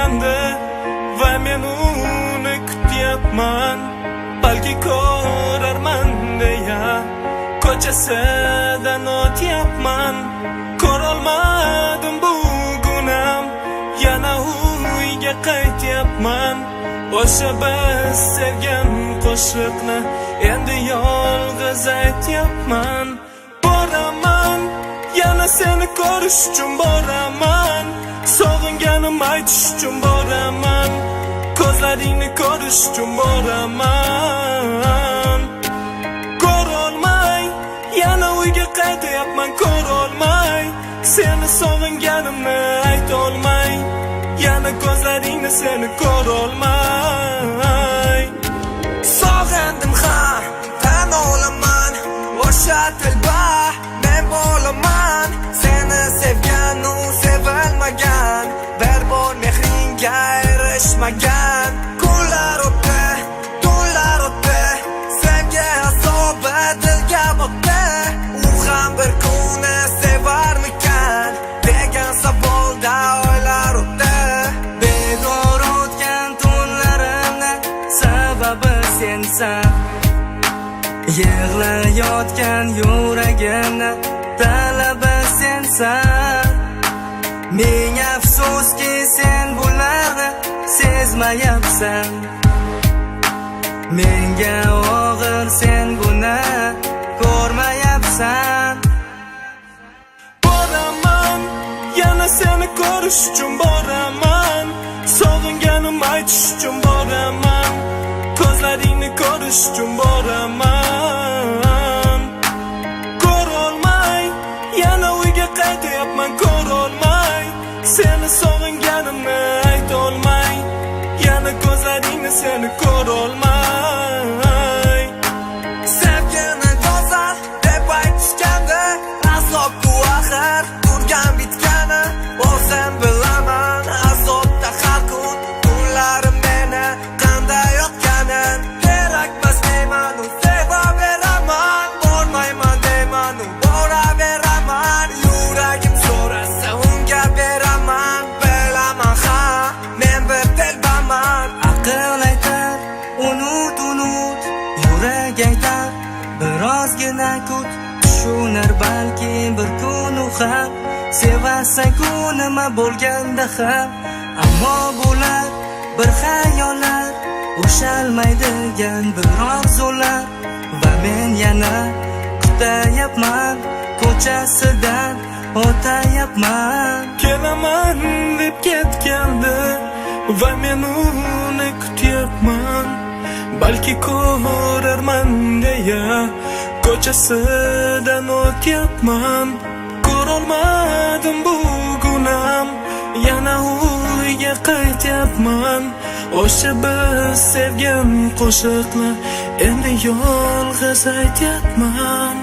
ketgandi va men uni kutyapman. Balki ko'rarman deya ko'chasidan o'tyapman. Ko'rolmadim bugunam, yana uyga qaytyapman. O'sha biz sevgan qo'shiqni endi yolg'iz aytyapman. Boraman, yana seni ko'rish uchun boraman. Sog'inganim aytish uchun boraman. Ko'zlaringni ko'rish uchun boraman. Ko'rolmay, yana uyga qaytyapman. Ko'rolmay, seni sog'inganimni aytolmay. Yana ko'zlaringni seni ko'rolmay. Sog'indim ha, tan olaman. O'sha tilba men bo'laman. Seni sevgan u sevilmagan. Bir bor mehringga erishmagan. Kunlar o'tdi, tunlar o'tdi. Senga azobi dilga botdi. U ham bir kuni sevarmikan degan savolda oylar o'tdi. Bedor o'tgan tunlarimni sababi sensan. Yig'layotgan yuragimni talabi sensan. Ming afsuski sen bularni sezmayapsan. Menga og'ir sen buni ko'rmayapsan. Boraman, yana seni ko'rish uchun boraman. Sog'inganim aytish uchun boraman. Ko'zlaringni ko'rish uchun boraman. Ko'rolmay, yana uyga qaytyapman. Ko'rolmay, seni sog'inganimni aytolmay. Yana ko'zlaringni seni ko'rolmay. Sevgini go'zal deb aytishganda azobku axir turgan bitgani. O'zim bilaman azobda har kun kunlarim meni qanday yotganin. Kerakmas deyman u sevaveraman. Bormayman deyman u boraveraman. Yuragim so'rasa unga beraman. Bilaman ha, men bir telbaman. Aql aytar unut unut, yurag aytar birozgina kut. Tushunar balki bir kun u ham, sevasa-ku nima bo'lganda ham. Ammo bular bir xayollar, ushalmaydigan bir orzular. Va men yana kutayapman, ko'chasidan o'tayapman. Kelaman deb ketgandi va men uni kutyapman. Balki ko'rarman deya ko'chasidan o'tyapman. Ko'rolmadim bugunam, yana uyga qaytyapman. O'sha biz sevgan qo'shiqni endi yolg'iz aytyapman.